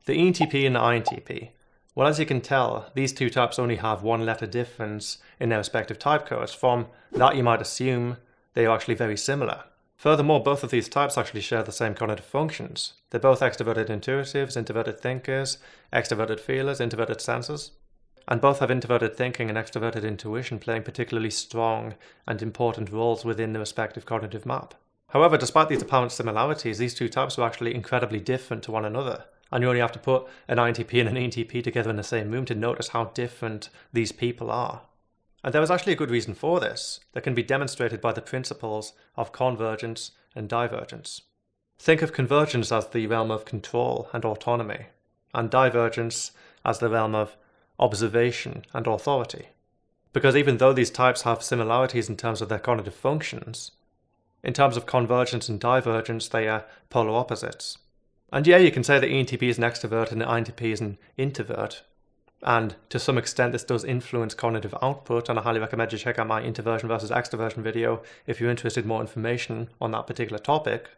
The ENTP and the INTP. Well, as you can tell, these two types only have one letter difference in their respective type codes. From that, you might assume they are actually very similar. Furthermore, both of these types actually share the same cognitive functions. They're both extroverted intuitives, introverted thinkers, extroverted feelers, introverted sensors, and both have introverted thinking and extroverted intuition playing particularly strong and important roles within the respective cognitive map. However, despite these apparent similarities, these two types are actually incredibly different to one another. And you only have to put an INTP and an ENTP together in the same room to notice how different these people are. And there is actually a good reason for this that can be demonstrated by the principles of convergence and divergence. Think of convergence as the realm of control and autonomy, and divergence as the realm of observation and authority. Because even though these types have similarities in terms of their cognitive functions, in terms of convergence and divergence, they are polar opposites. And yeah, you can say that ENTP is an extrovert and the INTP is an introvert. And to some extent, this does influence cognitive output, and I highly recommend you check out my introversion versus extroversion video if you're interested in more information on that particular topic.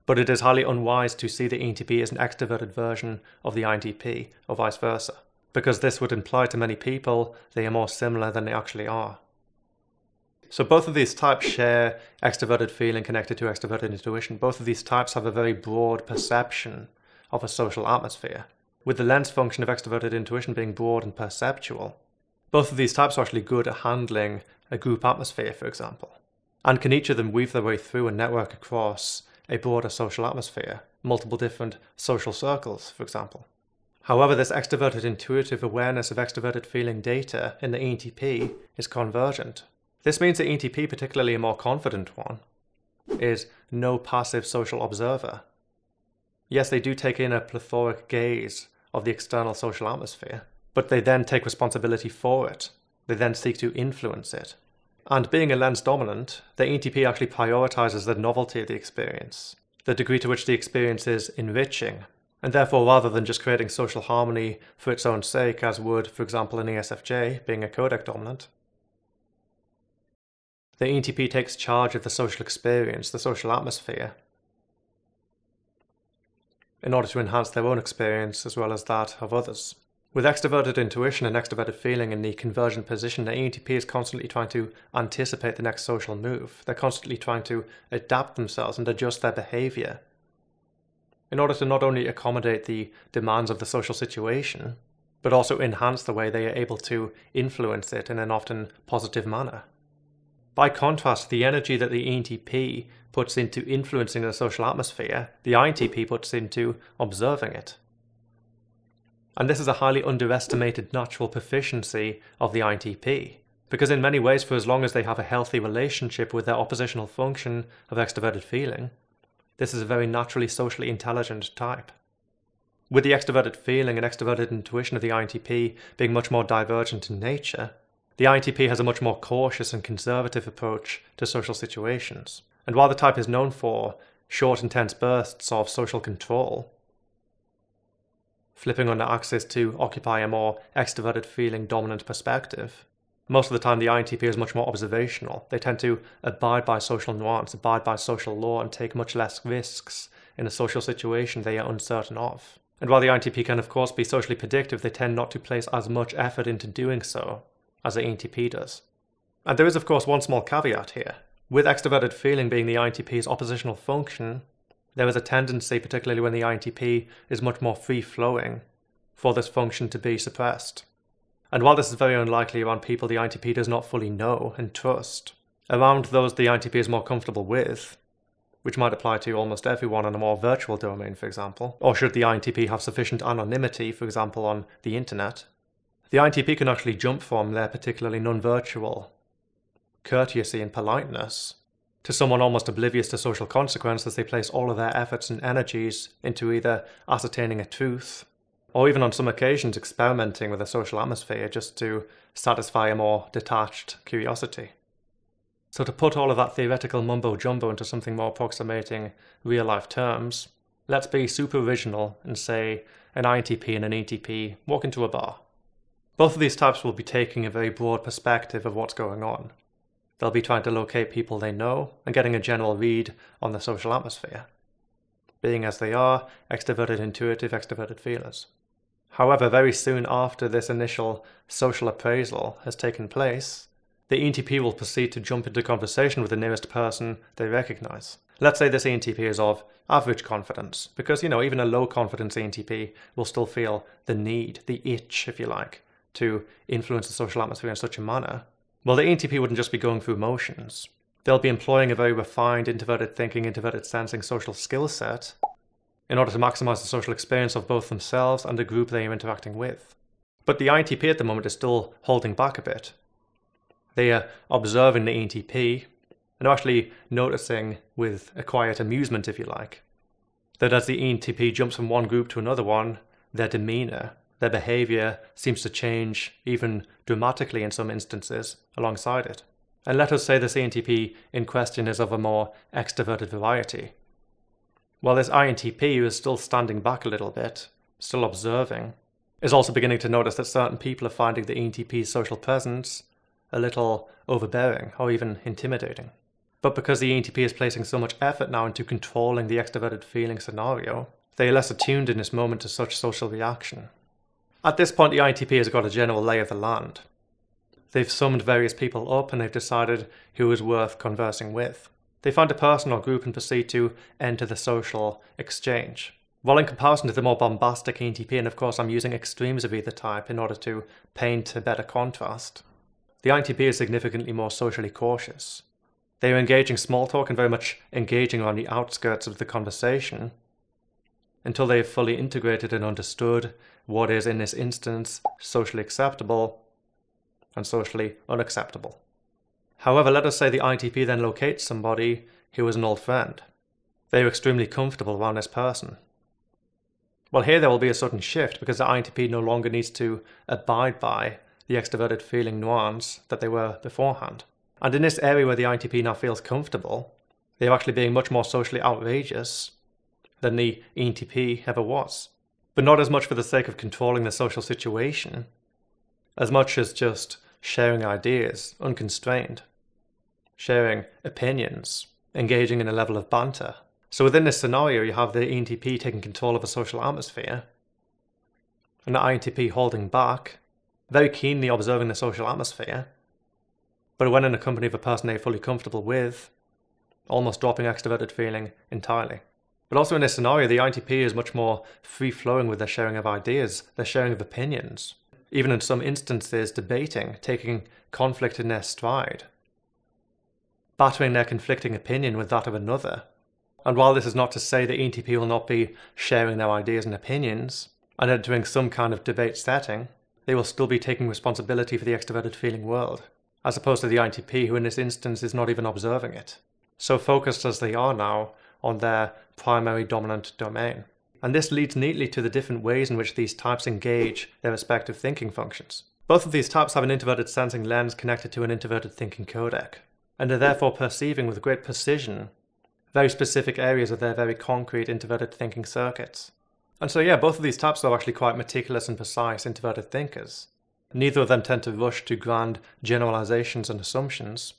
But it is highly unwise to see the ENTP as an extroverted version of the INTP, or vice versa, because this would imply to many people they are more similar than they actually are. So both of these types share extroverted feeling connected to extroverted intuition. Both of these types have a very broad perception of a social atmosphere, with the lens function of extroverted intuition being broad and perceptual. Both of these types are actually good at handling a group atmosphere, for example, and can each of them weave their way through and network across a broader social atmosphere, multiple different social circles, for example. However, this extroverted intuitive awareness of extroverted feeling data in the ENTP is convergent. This means the ENTP, particularly a more confident one, is no passive social observer. Yes, they do take in a plethoric gaze of the external social atmosphere, but they then take responsibility for it. They then seek to influence it. And being a lens dominant, the ENTP actually prioritizes the novelty of the experience, the degree to which the experience is enriching, and therefore rather than just creating social harmony for its own sake, as would, for example, an ESFJ, being a codec dominant, the ENTP takes charge of the social experience, the social atmosphere, in order to enhance their own experience as well as that of others. With extroverted intuition and extroverted feeling in the convergent position, the ENTP is constantly trying to anticipate the next social move. They're constantly trying to adapt themselves and adjust their behavior in order to not only accommodate the demands of the social situation, but also enhance the way they are able to influence it in an often positive manner. By contrast, the energy that the ENTP puts into influencing the social atmosphere, the INTP puts into observing it. And this is a highly underestimated natural proficiency of the INTP, because in many ways, for as long as they have a healthy relationship with their oppositional function of extroverted feeling, this is a very naturally socially intelligent type. With the extroverted feeling and extroverted intuition of the INTP being much more divergent in nature, the INTP has a much more cautious and conservative approach to social situations. And while the type is known for short, intense bursts of social control, flipping on the axis to occupy a more extroverted feeling dominant perspective, most of the time the INTP is much more observational. They tend to abide by social nuance, abide by social law, and take much less risks in a social situation they are uncertain of. And while the INTP can of course be socially predictive, they tend not to place as much effort into doing so as the ENTP does. And there is of course one small caveat here. With extroverted feeling being the INTP's oppositional function, there is a tendency, particularly when the INTP is much more free-flowing, for this function to be suppressed. And while this is very unlikely around people the INTP does not fully know and trust, around those the INTP is more comfortable with, which might apply to almost everyone in a more virtual domain, for example, or should the INTP have sufficient anonymity, for example on the internet, the INTP can actually jump from their particularly non-virtual courtesy and politeness to someone almost oblivious to social consequence as they place all of their efforts and energies into either ascertaining a truth or even on some occasions experimenting with a social atmosphere just to satisfy a more detached curiosity. So to put all of that theoretical mumbo-jumbo into something more approximating real-life terms, let's be super original and say an INTP and an ENTP walk into a bar. Both of these types will be taking a very broad perspective of what's going on. They'll be trying to locate people they know and getting a general read on the social atmosphere. being as they are, extroverted intuitive, extroverted feelers. However, very soon after this initial social appraisal has taken place, the ENTP will proceed to jump into conversation with the nearest person they recognize. Let's say this ENTP is of average confidence, because, even a low confidence ENTP will still feel the need, the itch, if you like, to influence the social atmosphere in such a manner. Well, the ENTP wouldn't just be going through motions. They'll be employing a very refined, introverted thinking, introverted sensing social skill set in order to maximize the social experience of both themselves and the group they are interacting with. But the INTP at the moment is still holding back a bit. They are observing the ENTP and are actually noticing with a quiet amusement, if you like, that as the ENTP jumps from one group to another one, their demeanor, their behavior seems to change even dramatically in some instances alongside it. And let us say this ENTP in question is of a more extroverted variety. While this INTP, who is still standing back a little bit, still observing, is also beginning to notice that certain people are finding the ENTP's social presence a little overbearing or even intimidating. But because the ENTP is placing so much effort now into controlling the extroverted feeling scenario, they are less attuned in this moment to such social reaction. At this point, the INTP has got a general lay of the land. They've summoned various people up and they've decided who is worth conversing with. They find a person or group and proceed to enter the social exchange. While in comparison to the more bombastic ENTP, and of course I'm using extremes of either type in order to paint a better contrast, the INTP is significantly more socially cautious. They are engaging small talk and very much engaging around the outskirts of the conversation until they have fully integrated and understood what is in this instance socially acceptable and socially unacceptable. However, let us say the INTP then locates somebody who is an old friend. They are extremely comfortable around this person. Well, here there will be a sudden shift because the INTP no longer needs to abide by the extroverted feeling nuance that they were beforehand. And in this area where the INTP now feels comfortable, they are actually being much more socially outrageous than the ENTP ever was. But not as much for the sake of controlling the social situation, as much as just sharing ideas, unconstrained, sharing opinions, engaging in a level of banter. So within this scenario, you have the ENTP taking control of a social atmosphere, and the INTP holding back, very keenly observing the social atmosphere, but when in the company of a person they're fully comfortable with, almost dropping extroverted feeling entirely. But also in this scenario, the INTP is much more free-flowing with their sharing of ideas, their sharing of opinions, even in some instances debating, taking conflict in their stride, battering their conflicting opinion with that of another. And while this is not to say the ENTP will not be sharing their ideas and opinions and entering some kind of debate setting, they will still be taking responsibility for the extroverted feeling world, as opposed to the INTP, who in this instance is not even observing it, so focused as they are now on their primary dominant domain. And this leads neatly to the different ways in which these types engage their respective thinking functions. Both of these types have an introverted sensing lens connected to an introverted thinking codec, and are therefore perceiving with great precision very specific areas of their very concrete introverted thinking circuits. And so both of these types are actually quite meticulous and precise introverted thinkers. Neither of them tend to rush to grand generalizations and assumptions,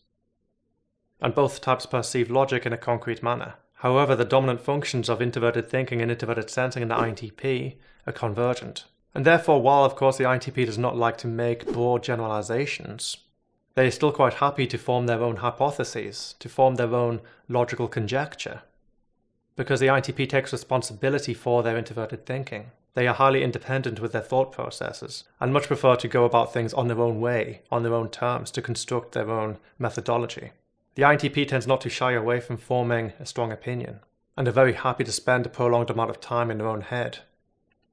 and both types perceive logic in a concrete manner. However, the dominant functions of introverted thinking and introverted sensing in the INTP are convergent. And therefore, while of course the INTP does not like to make broad generalizations, they are still quite happy to form their own hypotheses, to form their own logical conjecture. Because the INTP takes responsibility for their introverted thinking. They are highly independent with their thought processes, and much prefer to go about things on their own way, on their own terms, to construct their own methodology. The INTP tends not to shy away from forming a strong opinion, and are very happy to spend a prolonged amount of time in their own head,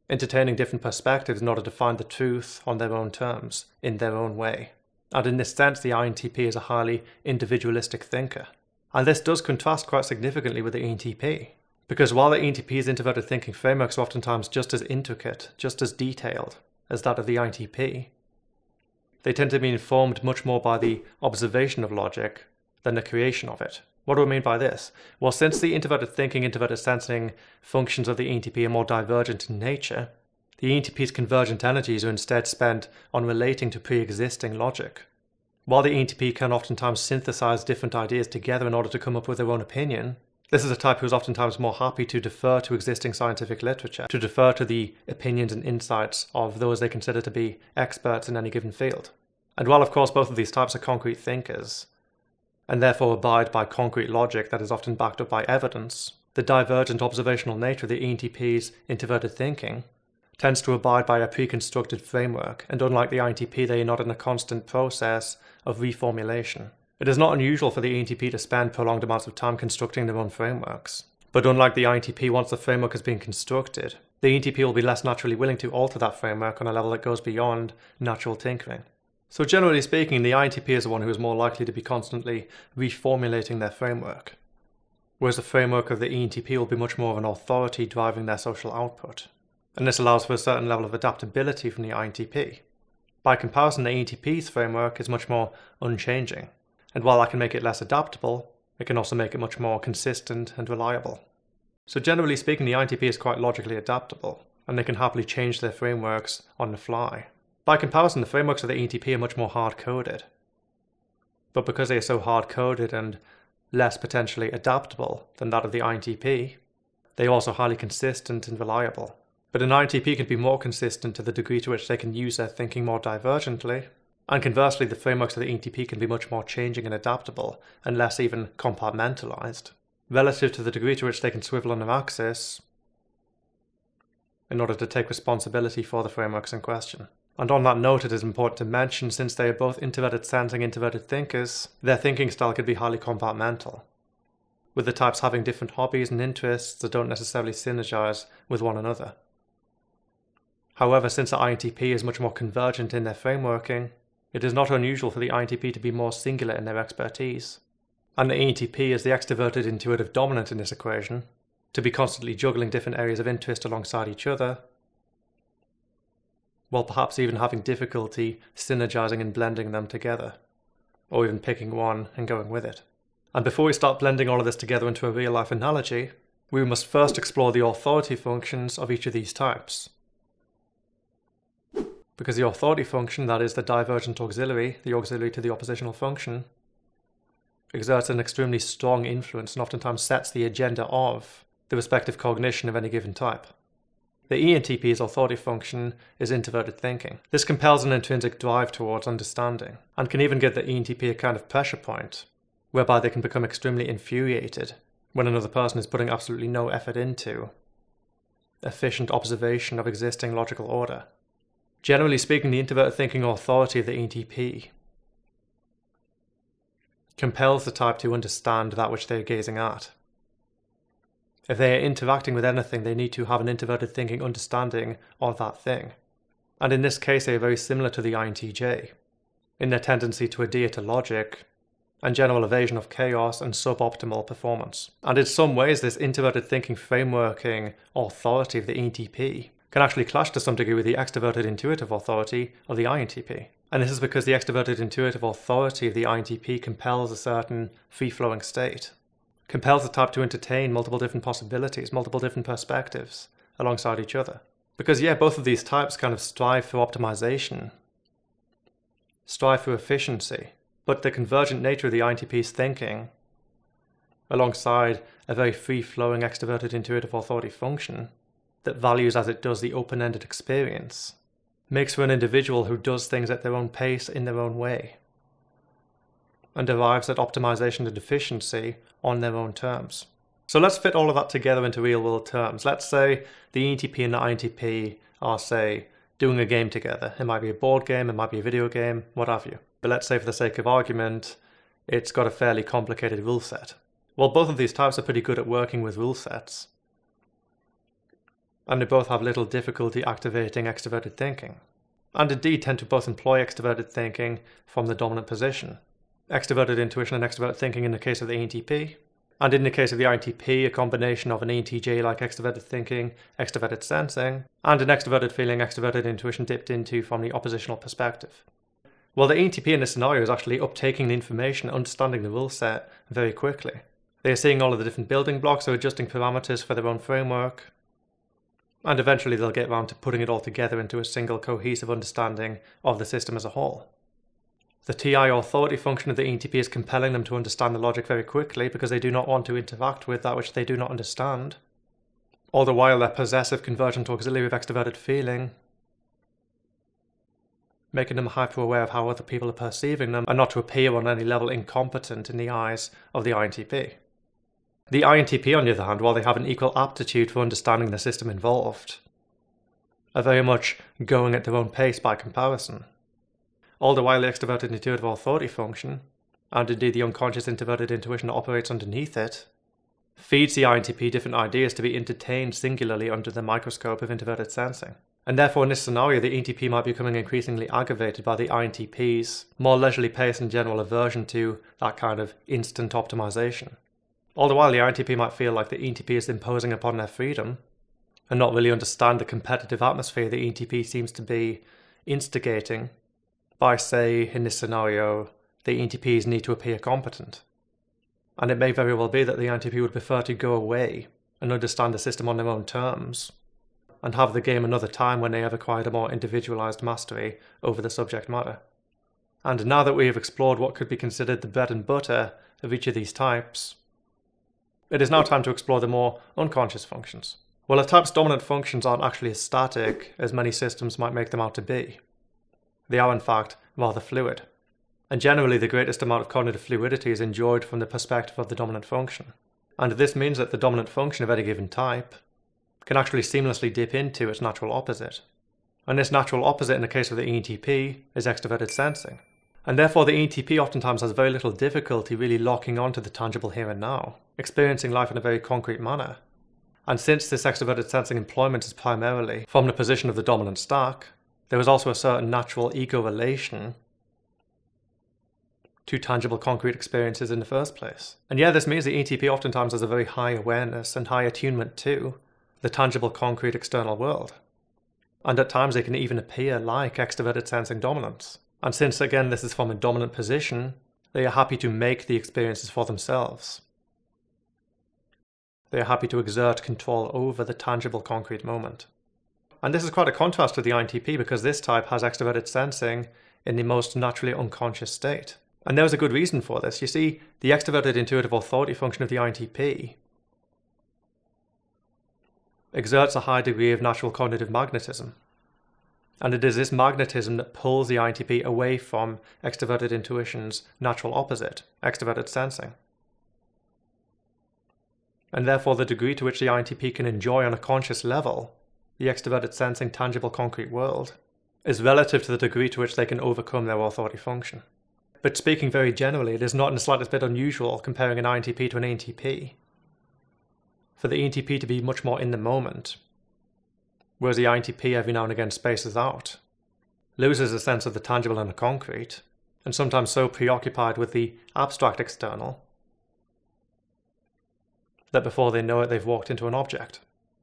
entertaining different perspectives in order to find the truth on their own terms, in their own way. And in this sense, the INTP is a highly individualistic thinker. And this does contrast quite significantly with the ENTP, because while the ENTP's introverted thinking frameworks are oftentimes just as intricate, just as detailed as that of the INTP, they tend to be informed much more by the observation of logic than the creation of it. What do I mean by this? Well, since the introverted thinking, introverted sensing functions of the ENTP are more divergent in nature, the ENTP's convergent energies are instead spent on relating to pre-existing logic. While the ENTP can oftentimes synthesize different ideas together in order to come up with their own opinion, This is a type who is oftentimes more happy to defer to existing scientific literature, to defer to the opinions and insights of those they consider to be experts in any given field. And while of course both of these types are concrete thinkers, and therefore abide by concrete logic that is often backed up by evidence, the divergent observational nature of the ENTP's introverted thinking tends to abide by a pre-constructed framework, and unlike the INTP, they are not in a constant process of reformulation. It is not unusual for the ENTP to spend prolonged amounts of time constructing their own frameworks. But unlike the INTP, once the framework has been constructed, the ENTP will be less naturally willing to alter that framework on a level that goes beyond natural tinkering. So generally speaking, the INTP is the one who is more likely to be constantly reformulating their framework, whereas the framework of the ENTP will be much more of an authority driving their social output. And this allows for a certain level of adaptability from the INTP. By comparison, the ENTP's framework is much more unchanging. And while that can make it less adaptable, it can also make it much more consistent and reliable. So generally speaking, the INTP is quite logically adaptable, and they can happily change their frameworks on the fly. By comparison, the frameworks of the ENTP are much more hard-coded. But because they are so hard-coded and less potentially adaptable than that of the INTP, they are also highly consistent and reliable. But an INTP can be more consistent to the degree to which they can use their thinking more divergently, and conversely, the frameworks of the ENTP can be much more changing and adaptable, and less even compartmentalized, relative to the degree to which they can swivel on their axis in order to take responsibility for the frameworks in question. And on that note, it is important to mention, since they are both introverted sensing, introverted thinkers, their thinking style can be highly compartmental, with the types having different hobbies and interests that don't necessarily synergize with one another. However, since the INTP is much more convergent in their frameworking, it is not unusual for the INTP to be more singular in their expertise, and the ENTP is the extroverted intuitive dominant in this equation, to be constantly juggling different areas of interest alongside each other, while perhaps even having difficulty synergizing and blending them together, or even picking one and going with it. And before we start blending all of this together into a real-life analogy, we must first explore the authority functions of each of these types. Because the authority function, that is the divergent auxiliary, the auxiliary to the oppositional function, exerts an extremely strong influence and oftentimes sets the agenda of the respective cognition of any given type. The ENTP's authority function is introverted thinking. This compels an intrinsic drive towards understanding, and can even give the ENTP a kind of pressure point, whereby they can become extremely infuriated when another person is putting absolutely no effort into efficient observation of existing logical order. Generally speaking, the introverted thinking authority of the ENTP compels the type to understand that which they are gazing at. If they are interacting with anything, they need to have an introverted thinking understanding of that thing. And in this case, they are very similar to the INTJ, in their tendency to adhere to logic and general evasion of chaos and suboptimal performance. And in some ways, this introverted thinking frameworking authority of the ENTP can actually clash to some degree with the extroverted intuitive authority of the INTP. And this is because the extroverted intuitive authority of the INTP compels a certain free-flowing state, compels the type to entertain multiple different possibilities, multiple different perspectives alongside each other. Because both of these types kind of strive for optimization, strive for efficiency, but the convergent nature of the INTP's thinking, alongside a very free-flowing extroverted intuitive authority function, that values as it does the open-ended experience, makes for an individual who does things at their own pace in their own way, and arrives at optimization and efficiency on their own terms. So let's fit all of that together into real-world terms. Let's say the ENTP and the INTP are, say, doing a game together. It might be a board game, it might be a video game, what have you. But let's say for the sake of argument, it's got a fairly complicated rule set. Well, both of these types are pretty good at working with rule sets, and they both have little difficulty activating extroverted thinking, and indeed tend to both employ extroverted thinking from the dominant position. Extroverted intuition and extroverted thinking in the case of the ENTP, and in the case of the INTP, a combination of an ENTJ-like extroverted thinking, extroverted sensing, and an extroverted feeling, extroverted intuition dipped into from the oppositional perspective. Well, the ENTP in this scenario is actually uptaking the information, understanding the rule set very quickly. They are seeing all of the different building blocks, or adjusting parameters for their own framework, and eventually they'll get around to putting it all together into a single cohesive understanding of the system as a whole. The TI authority function of the ENTP is compelling them to understand the logic very quickly because they do not want to interact with that which they do not understand. All the while their possessive convergent auxiliary of extroverted feeling, making them hyper-aware of how other people are perceiving them and not to appear on any level incompetent in the eyes of the INTP. The INTP, on the other hand, while they have an equal aptitude for understanding the system involved, are very much going at their own pace by comparison. All the while the extroverted intuitive authority function, and indeed the unconscious introverted intuition that operates underneath it, feeds the INTP different ideas to be entertained singularly under the microscope of introverted sensing. And therefore in this scenario the ENTP might be becoming increasingly aggravated by the INTP's more leisurely pace and general aversion to that kind of instant optimization. All the while the INTP might feel like the ENTP is imposing upon their freedom, and not really understand the competitive atmosphere the ENTP seems to be instigating by, say, in this scenario, the ENTPs need to appear competent. And it may very well be that the INTP would prefer to go away and understand the system on their own terms, and have the game another time when they have acquired a more individualized mastery over the subject matter. And now that we have explored what could be considered the bread and butter of each of these types, it is now time to explore the more unconscious functions. Well, a type's dominant functions aren't actually as static as many systems might make them out to be. They are in fact rather fluid. And generally the greatest amount of cognitive fluidity is enjoyed from the perspective of the dominant function. And this means that the dominant function of any given type can actually seamlessly dip into its natural opposite. And this natural opposite in the case of the ENTP is extroverted sensing. And therefore the ENTP oftentimes has very little difficulty really locking onto the tangible here and now, experiencing life in a very concrete manner. And since this extroverted sensing employment is primarily from the position of the dominant stack, there is also a certain natural ego relation to tangible concrete experiences in the first place. And yeah, this means the ENTP oftentimes has a very high awareness and high attunement to the tangible concrete external world. And at times they can even appear like extroverted sensing dominants. And since again this is from a dominant position, they are happy to make the experiences for themselves. They are happy to exert control over the tangible concrete moment. And this is quite a contrast to the INTP because this type has extroverted sensing in the most naturally unconscious state. And there is a good reason for this. You see, the extroverted intuitive authority function of the INTP exerts a high degree of natural cognitive magnetism. And it is this magnetism that pulls the INTP away from extroverted intuition's natural opposite, extroverted sensing. And therefore the degree to which the INTP can enjoy on a conscious level the extroverted sensing tangible concrete world is relative to the degree to which they can overcome their authority function. But speaking very generally, it is not in the slightest bit unusual comparing an INTP to an ENTP for the ENTP to be much more in the moment, whereas the INTP every now and again spaces out, loses a sense of the tangible and the concrete, and sometimes so preoccupied with the abstract external that before they know it they've walked into an object.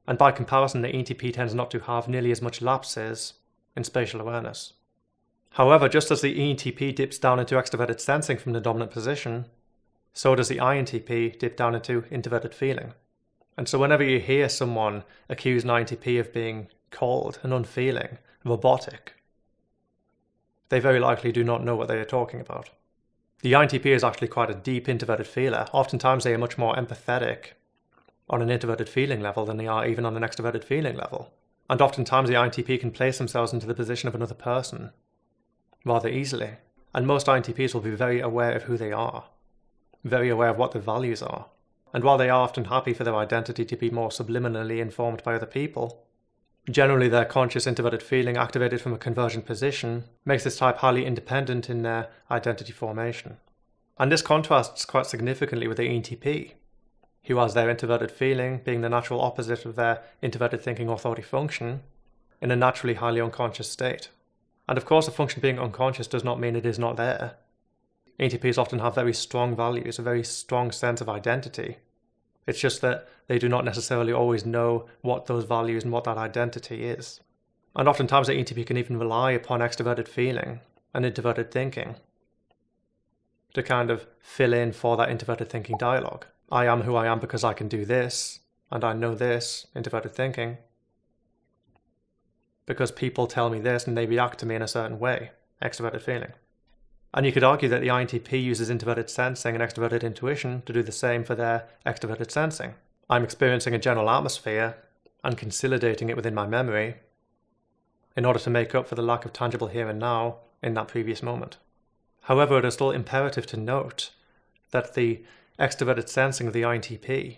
And by comparison the ENTP tends not to have nearly as much lapses in spatial awareness. However, just as the ENTP dips down into extroverted sensing from the dominant position, so does the INTP dip down into introverted feeling. And so whenever you hear someone accuse an INTP of being cold and unfeeling, robotic, they very likely do not know what they are talking about. The INTP is actually quite a deep introverted feeler. Oftentimes they are much more empathetic on an introverted feeling level than they are even on an extroverted feeling level. And oftentimes the INTP can place themselves into the position of another person rather easily. And most INTPs will be very aware of who they are, very aware of what their values are. And while they are often happy for their identity to be more subliminally informed by other people, generally their conscious introverted feeling activated from a convergent position makes this type highly independent in their identity formation. And this contrasts quite significantly with the ENTP, who has their introverted feeling being the natural opposite of their introverted thinking authority function in a naturally highly unconscious state. And of course, a function being unconscious does not mean it is not there. ENTPs often have very strong values, a very strong sense of identity. It's just that they do not necessarily always know what those values and what that identity is. And oftentimes the ENTP can even rely upon extroverted feeling and introverted thinking to kind of fill in for that introverted thinking dialogue. I am who I am because I can do this, and I know this, introverted thinking, because people tell me this and they react to me in a certain way, extroverted feeling. And you could argue that the INTP uses introverted sensing and extroverted intuition to do the same for their extroverted sensing. I'm experiencing a general atmosphere and consolidating it within my memory in order to make up for the lack of tangible here and now in that previous moment. However, it is still imperative to note that the extroverted sensing of the INTP,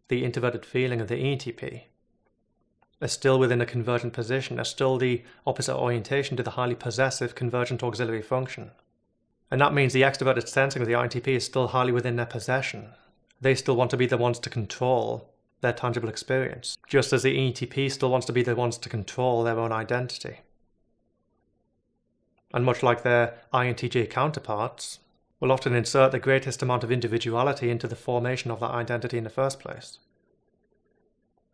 the introverted feeling of the ENTP, are still within a convergent position, are still the opposite orientation to the highly possessive convergent auxiliary function. And that means the extroverted sensing of the INTP is still highly within their possession. They still want to be the ones to control their tangible experience, just as the ENTP still wants to be the ones to control their own identity. And much like their INTJ counterparts, will often insert the greatest amount of individuality into the formation of that identity in the first place,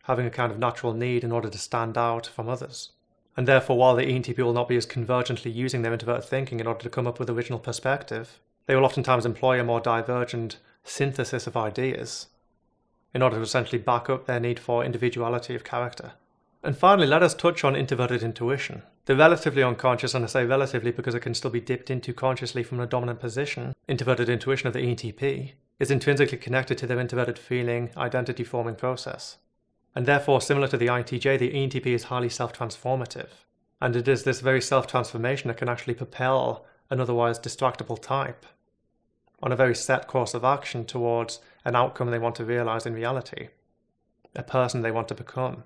having a kind of natural need in order to stand out from others. And therefore, while the ENTP will not be as convergently using their introverted thinking in order to come up with original perspective, they will oftentimes employ a more divergent synthesis of ideas in order to essentially back up their need for individuality of character. And finally, let us touch on introverted intuition. The relatively unconscious, and I say relatively because it can still be dipped into consciously from a dominant position, introverted intuition of the ENTP is intrinsically connected to their introverted feeling identity forming process. And therefore, similar to the INTJ, the ENTP is highly self-transformative. And it is this very self-transformation that can actually propel an otherwise distractible type on a very set course of action towards an outcome they want to realize in reality, a person they want to become.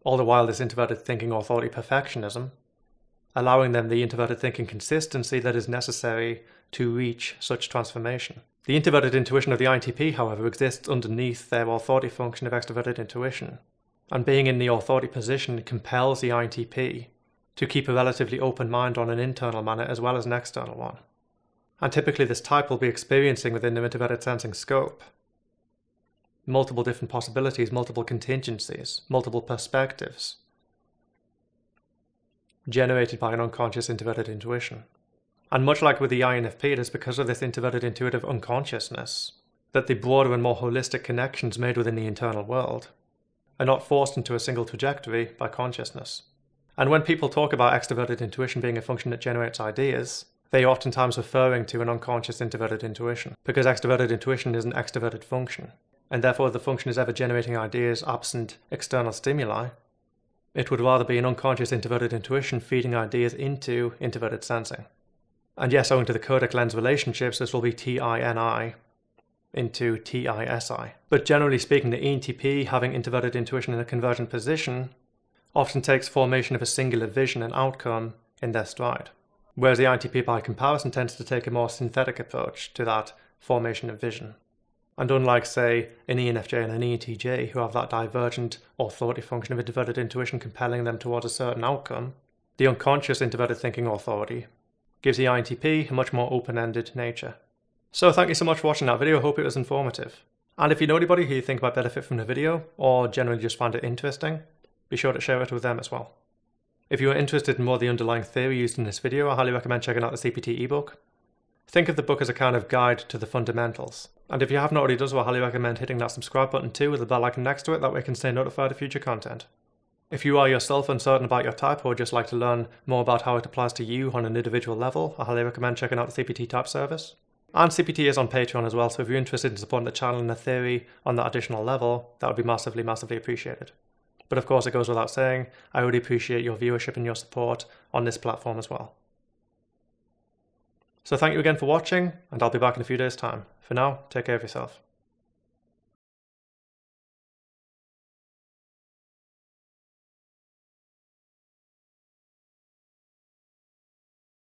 All the while, this introverted thinking authority perfectionism, allowing them the introverted thinking consistency that is necessary to reach such transformation. The introverted intuition of the INTP, however, exists underneath their authority function of extroverted intuition, and being in the authority position compels the INTP to keep a relatively open mind on an internal manner as well as an external one. And typically this type will be experiencing within their introverted sensing scope multiple different possibilities, multiple contingencies, multiple perspectives, generated by an unconscious introverted intuition. And much like with the INFP, it is because of this introverted intuitive unconsciousness that the broader and more holistic connections made within the internal world are not forced into a single trajectory by consciousness. And when people talk about extroverted intuition being a function that generates ideas, they are oftentimes referring to an unconscious introverted intuition, because extroverted intuition is an extroverted function, and therefore if the function is ever generating ideas absent external stimuli, it would rather be an unconscious introverted intuition feeding ideas into introverted sensing. And yes, owing to the codec-lens relationships, this will be TINI into TISI. But generally speaking, the ENTP, having introverted intuition in a convergent position, often takes formation of a singular vision and outcome in their stride. Whereas the INTP, by comparison, tends to take a more synthetic approach to that formation of vision. And unlike, say, an ENFJ and an ENTJ, who have that divergent authority function of introverted intuition compelling them towards a certain outcome, the unconscious introverted thinking authority gives the INTP a much more open-ended nature. So thank you so much for watching that video, hope it was informative. And if you know anybody who you think might benefit from the video, or generally just find it interesting, be sure to share it with them as well. If you are interested in more of the underlying theory used in this video, I highly recommend checking out the CPT ebook. Think of the book as a kind of guide to the fundamentals. And if you haven't already done so, I highly recommend hitting that subscribe button too with the bell icon next to it, that way you can stay notified of future content. If you are yourself uncertain about your type or just like to learn more about how it applies to you on an individual level, I highly recommend checking out the CPT type service. And CPT is on Patreon as well, so if you're interested in supporting the channel and the theory on that additional level, that would be massively, massively appreciated. But of course, it goes without saying, I really appreciate your viewership and your support on this platform as well. So thank you again for watching, and I'll be back in a few days' time. For now, take care of yourself.